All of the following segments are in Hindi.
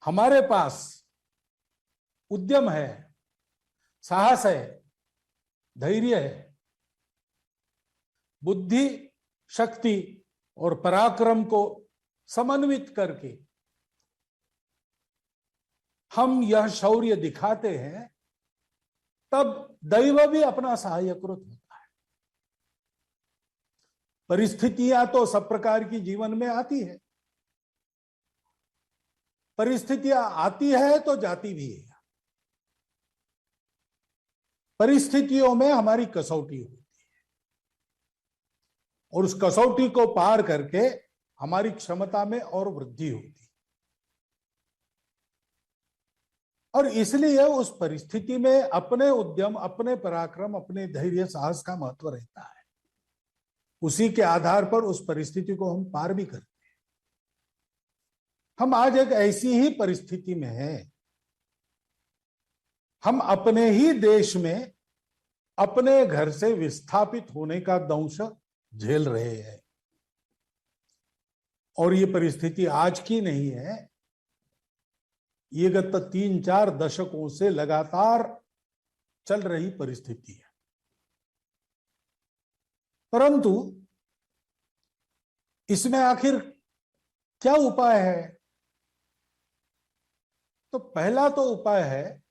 हमारे पास उद्यम है, साहस है, धैर्य है, बुद्धि, शक्ति और पराक्रम को समन्वित करके हम यह शौर्य दिखाते हैं, तब दैव भी अपना सहायकृत होता है। परिस्थितियां तो सब प्रकार की जीवन में आती है, परिस्थितियां आती है तो जाती भी है। परिस्थितियों में हमारी कसौटी होती है और उस कसौटी को पार करके हमारी क्षमता में और वृद्धि होती है। और इसलिए उस परिस्थिति में अपने उद्यम, अपने पराक्रम, अपने धैर्य, साहस का महत्व रहता है। उसी के आधार पर उस परिस्थिति को हम पार भी करते हैं। हम आज एक ऐसी ही परिस्थिति में हैं। हम अपने ही देश में अपने घर से विस्थापित होने का दंश झेल रहे हैं। और ये परिस्थिति आज की नहीं है, ये गत 3-4 दशकों से लगातार चल रही परिस्थिति है। परंतु इसमें आखिर क्या उपाय है? तो पहला तो उपाय है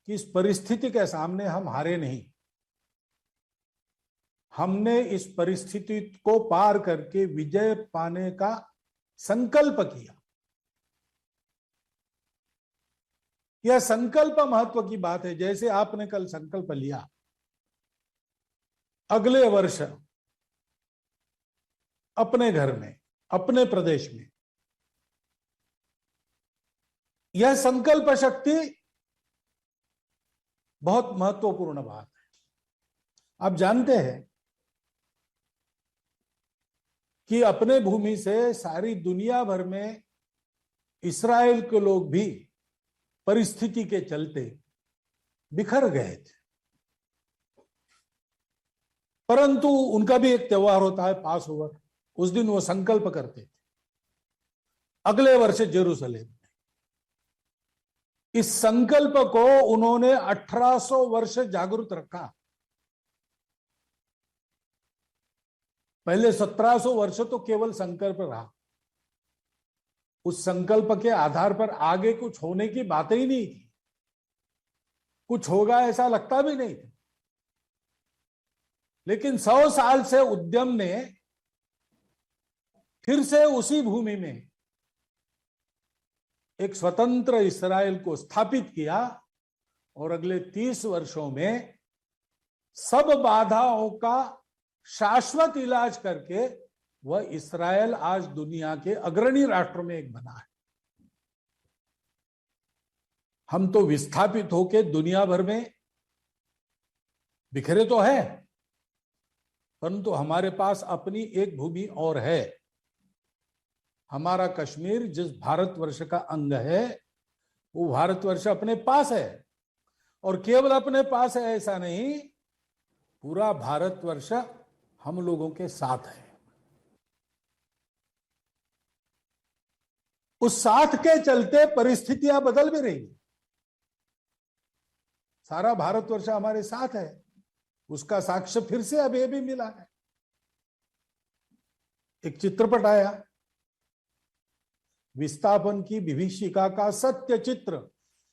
कि इस परिस्थिति के सामने हम हारे नहीं। हमने इस परिस्थिति को पार करके विजय पाने का संकल्प किया। यह संकल्प महत्व की बात है। जैसे आपने कल संकल्प लिया, अगले वर्ष अपने घर में, अपने प्रदेश में, यह संकल्प शक्ति बहुत महत्वपूर्ण बात है। आप जानते हैं कि अपने भूमि से सारी दुनिया भर में इस्राएल के लोग भी परिस्थिति के चलते बिखर गए थे। परंतु उनका भी एक त्योहार होता है, पास ओवर। उस दिन वो संकल्प करते थे अगले वर्ष जेरूसलेम में। इस संकल्प को उन्होंने 1800 वर्ष जागृत रखा। पहले 1700 वर्ष तो केवल संकल्प रहा। उस संकल्प के आधार पर आगे कुछ होने की बातें ही नहीं थी। कुछ होगा ऐसा लगता भी नहीं था। लेकिन 100 साल से उद्यम ने फिर से उसी भूमि में एक स्वतंत्र इस्राएल को स्थापित किया और अगले 30 वर्षों में सब बाधाओं का शाश्वत इलाज करके वह इस्राएल आज दुनिया के अग्रणी राष्ट्रों में एक बना है। हम तो विस्थापित होकर दुनिया भर में बिखरे तो है, परंतु हमारे पास अपनी एक भूमि और है। हमारा कश्मीर जिस भारतवर्ष का अंग है, वो भारतवर्ष अपने पास है। और केवल अपने पास है ऐसा नहीं, पूरा भारतवर्ष हम लोगों के साथ है। उस साथ के चलते परिस्थितियां बदल भी रही। सारा भारतवर्ष हमारे साथ है, उसका साक्ष्य फिर से अब ये भी मिला है। एक चित्रपट आया, विस्थापन की विभीषिका का सत्य चित्र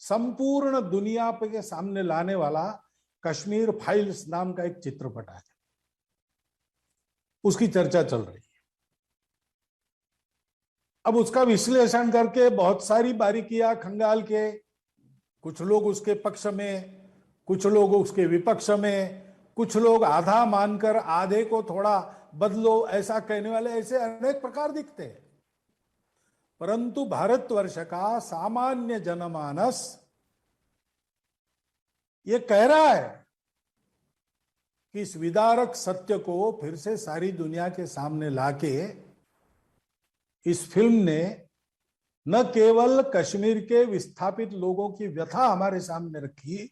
संपूर्ण दुनिया के सामने लाने वाला कश्मीर फाइल्स नाम का एक चित्रपट आया। उसकी चर्चा चल रही है। अब उसका विश्लेषण करके बहुत सारी बारीकियां खंगाल के, कुछ लोग उसके पक्ष में, कुछ लोग उसके विपक्ष में, कुछ लोग आधा मानकर आधे को थोड़ा बदलो ऐसा कहने वाले, ऐसे अनेक प्रकार दिखते हैं। परंतु भारतवर्ष का सामान्य जनमानस ये कह रहा है कि इस विदारक सत्य को फिर से सारी दुनिया के सामने लाके इस फिल्म ने न केवल कश्मीर के विस्थापित लोगों की व्यथा हमारे सामने रखी,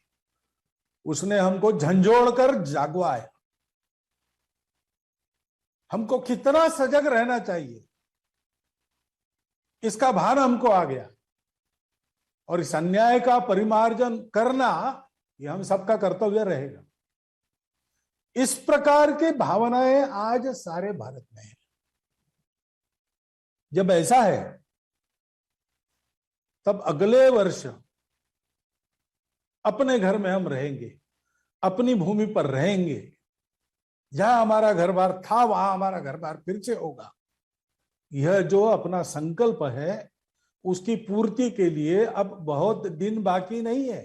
उसने हमको झंझोड़कर जागवाया। हमको कितना सजग रहना चाहिए इसका भान हमको आ गया और इस अन्याय का परिमार्जन करना ये हम सबका कर्तव्य रहेगा। इस प्रकार की भावनाएं आज सारे भारत में है। जब ऐसा है तब अगले वर्ष अपने घर में हम रहेंगे, अपनी भूमि पर रहेंगे, जहां हमारा घर बार था वहां हमारा घर बार फिर से होगा। यह जो अपना संकल्प है उसकी पूर्ति के लिए अब बहुत दिन बाकी नहीं है।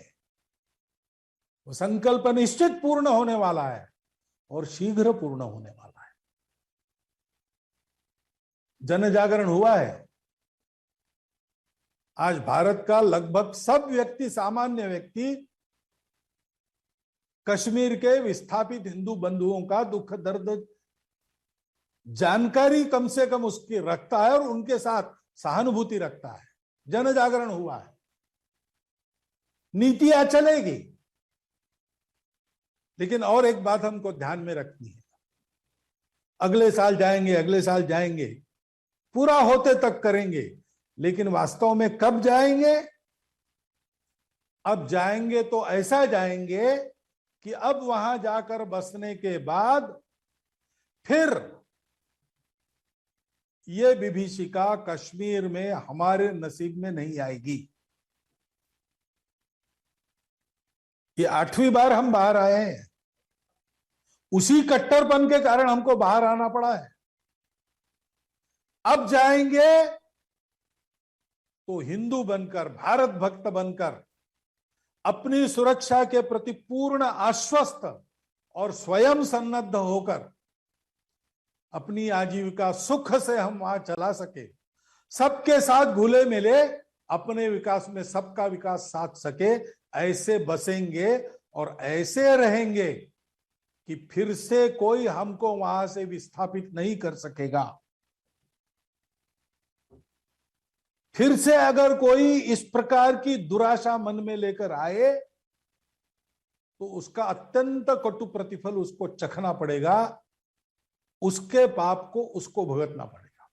वो संकल्प निश्चित पूर्ण होने वाला है और शीघ्र पूर्ण होने वाला है। जन जागरण हुआ है। आज भारत का लगभग सब व्यक्ति, सामान्य व्यक्ति कश्मीर के विस्थापित हिंदू बंधुओं का दुख दर्द जानकारी कम से कम उसकी रखता है और उनके साथ सहानुभूति रखता है। जन जागरण हुआ है। नीतियां चलेगी, लेकिन और एक बात हमको ध्यान में रखनी है। अगले साल जाएंगे, अगले साल जाएंगे, पूरा होते तक करेंगे, लेकिन वास्तव में कब जाएंगे? अब जाएंगे तो ऐसा जाएंगे कि अब वहां जाकर बसने के बाद फिर ये विभीषिका कश्मीर में हमारे नसीब में नहीं आएगी। ये 8वीं बार हम बाहर आए हैं। उसी कट्टरपन के कारण हमको बाहर आना पड़ा है। अब जाएंगे तो हिंदू बनकर, भारत भक्त बनकर, अपनी सुरक्षा के प्रति पूर्ण आश्वस्त और स्वयं सन्नद्ध होकर अपनी आजीविका सुख से हम वहां चला सके, सबके साथ घुले मिले अपने विकास में सबका विकास साध सके, ऐसे बसेंगे और ऐसे रहेंगे कि फिर से कोई हमको वहां से विस्थापित नहीं कर सकेगा। फिर से अगर कोई इस प्रकार की दुराशा मन में लेकर आए तो उसका अत्यंत कटु प्रतिफल उसको चखना पड़ेगा, उसके पाप को उसको भुगतना पड़ेगा।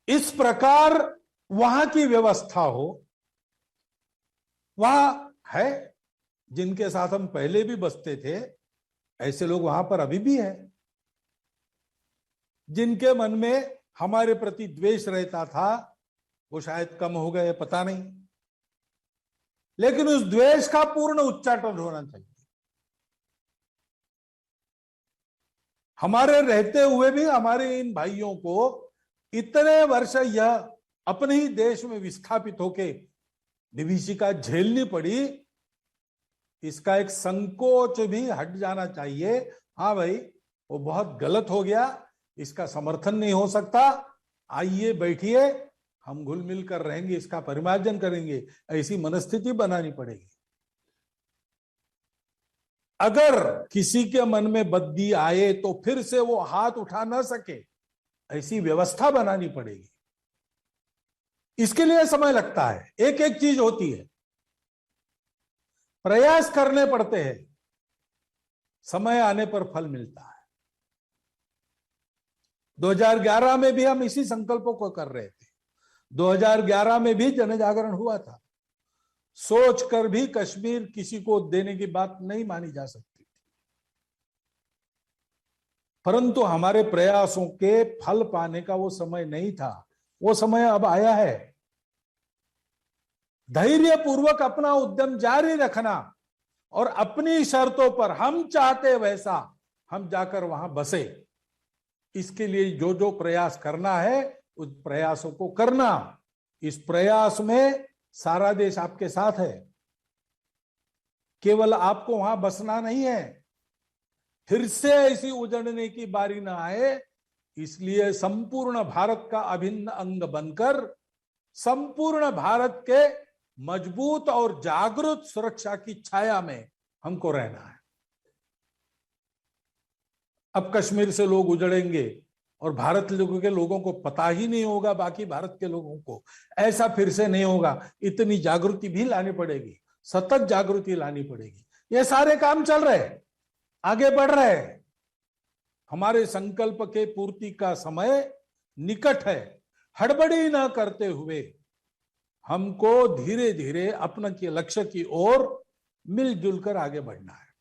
इस प्रकार वहां की व्यवस्था हो, वहां है जिनके साथ हम पहले भी बसते थे, ऐसे लोग वहां पर अभी भी हैं। जिनके मन में हमारे प्रति द्वेष रहता था वो शायद कम हो गए, पता नहीं, लेकिन उस द्वेष का पूर्ण उच्चाटन होना चाहिए। हमारे रहते हुए भी हमारे इन भाइयों को इतने वर्ष यह अपने ही देश में विस्थापित होके विभीषिका झेलनी पड़ी, इसका एक संकोच भी हट जाना चाहिए। हाँ भाई, वो बहुत गलत हो गया, इसका समर्थन नहीं हो सकता, आइए बैठिए, हम घुल मिल कर रहेंगे, इसका परिमार्जन करेंगे, ऐसी मनस्थिति बनानी पड़ेगी। अगर किसी के मन में बद्दी आए तो फिर से वो हाथ उठा ना सके, ऐसी व्यवस्था बनानी पड़ेगी। इसके लिए समय लगता है, एक एक चीज होती है, प्रयास करने पड़ते हैं, समय आने पर फल मिलता है। 2011 में भी हम इसी संकल्पों को कर रहे थे। 2011 में भी जन जागरण हुआ था। सोचकर भी कश्मीर किसी को देने की बात नहीं मानी जा सकती थी, परंतु हमारे प्रयासों के फल पाने का वो समय नहीं था। वो समय अब आया है। धैर्य पूर्वक अपना उद्यम जारी रखना और अपनी शर्तों पर हम चाहते वैसा हम जाकर वहां बसे, इसके लिए जो जो प्रयास करना है उस प्रयासों को करना। इस प्रयास में सारा देश आपके साथ है, केवल आपको वहां बसना नहीं है। फिर से ऐसी उजड़ने की बारी ना आए, इसलिए संपूर्ण भारत का अभिन्न अंग बनकर संपूर्ण भारत के मजबूत और जागरूक सुरक्षा की छाया में हमको रहना है। अब कश्मीर से लोग उजड़ेंगे और भारत के लोगों को पता ही नहीं होगा, बाकी भारत के लोगों को, ऐसा फिर से नहीं होगा। इतनी जागृति भी लानी पड़ेगी, सतत जागृति लानी पड़ेगी। ये सारे काम चल रहे हैं, आगे बढ़ रहे हैं। हमारे संकल्प के पूर्ति का समय निकट है। हड़बड़ी ना करते हुए हमको धीरे धीरे अपने के लक्ष्य की ओर मिलजुल कर आगे बढ़ना है।